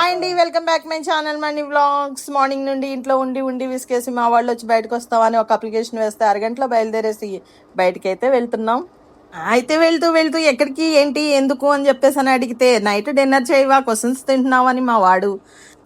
Hi అండి, welcome back my channel money vlogs. Morning నుండి ఇంట్లో ఉండి విసికేసి మా వాళ్ళు వచ్చి బయటకు వస్తామని ఒక అప్లికేషన్ వేస్తే అరగంటలో బయలుదేరేసి బయటకి అయితే వెళ్తున్నాం. అయితే వెళ్తూ ఎక్కడికి ఏంటి ఎందుకు అని చెప్పేసి అని అడిగితే నైట్ డిన్నర్ చేయవా, క్వశ్చన్స్ తింటున్నావు అని మా వాడు.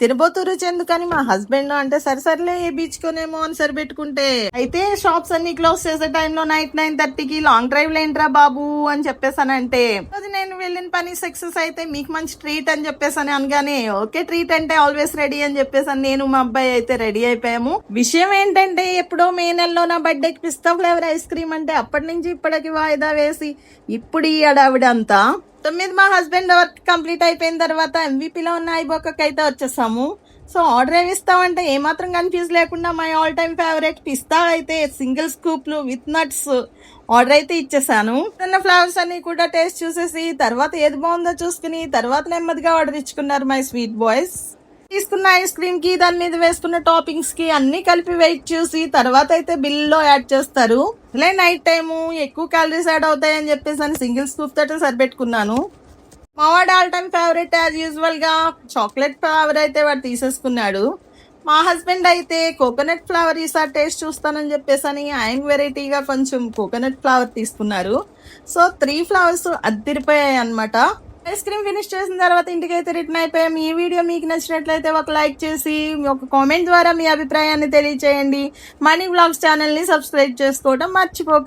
తినబోతూ రుచి ఎందుకని మా హస్బెండ్ అంటే సరే బీచ్ కొనేమో అని సరిపెట్టుకుంటే అయితే షాప్స్ అన్ని క్లోజ్ చేసే టైంలో నైట్ 9:30కి లాంగ్ డ్రైవ్ లేంట్రా బాబు అని చెప్పేసాను. అంటే అది నేను వెళ్ళిన పని సక్సెస్ అయితే మీకు మంచి ట్రీట్ అని చెప్పేసాను అనగానే ఓకే ట్రీట్ అంటే ఆల్వేస్ రెడీ అని చెప్పేసాను. నేను మా అబ్బాయి అయితే రెడీ అయిపోయాము. విషయం ఏంటంటే ఎప్పుడో మే నెలలో నా బర్త్డేకి పిస్తా ఫ్లేవర్ ఐస్ క్రీమ్ అంటే అప్పటి నుంచి ఇప్పటికి వాయిదా వేసి ఇప్పుడు ఈ అడావిడంతా 9 మా హస్బెండ్ వర్క్ కంప్లీట్ అయిపోయిన తర్వాత ఎంవీపీలో ఉన్న ఐబోకకి అయితే వచ్చేసాము. సో ఆర్డర్ ఏమి ఇస్తామంటే ఏమాత్రం కన్ఫ్యూజ్ లేకుండా మై ఆల్ టైమ్ ఫేవరెట్ పిస్తా అయితే సింగిల్ స్కూప్లు విత్ నట్స్ ఆర్డర్ అయితే ఇచ్చేసాను. చిన్న ఫ్లవర్స్ అన్ని కూడా టేస్ట్ చూసేసి తర్వాత ఏది బాగుందో చూసుకుని తర్వాత నెమ్మదిగా ఆర్డర్ ఇచ్చుకున్నారు మై స్వీట్ బాయ్స్. తీసుకున్న ఐస్ క్రీమ్ కి దాని మీద వేసుకున్న టాపింగ్స్ కి అన్ని కలిపి వెయిట్ చూసి తర్వాత అయితే బిల్లో యాడ్ చేస్తారు. ఇలా నైట్ టైము ఎక్కువ క్యాలరీస్ యాడ్ అవుతాయని చెప్పేసి అని సింగిల్ స్కూప్ తోటే సరిపెట్టుకున్నాను. మావాడు all time favourite as usual గా చాక్లెట్ ఫ్లేవర్ అయితే వాడు తీసేసుకున్నాడు. మా హస్బెండ్ అయితే కోకోనట్ ఫ్లేవర్ ఈసారి టేస్ట్ చూస్తానని చెప్పేసి అని ఆయన వెరైటీగా కొంచెం కోకోనట్ ఫ్లేవర్ తీసుకున్నారు. సో 3 ఫ్లేవర్స్ అద్దిరిపోయాయి అనమాట. ఐస్ క్రీమ్ ఫినిష్ చేసిన తర్వాత ఇంటికైతే రిటర్న్ అయిపోయాం. ఈ వీడియో మీకు నచ్చినట్లయితే ఒక లైక్ చేసి ఒక కామెంట్ ద్వారా మీ అభిప్రాయాన్ని తెలియచేయండి. మనీ వ్లాగ్స్ ఛానల్ని సబ్స్క్రైబ్ చేసుకోవడం మర్చిపోకండి.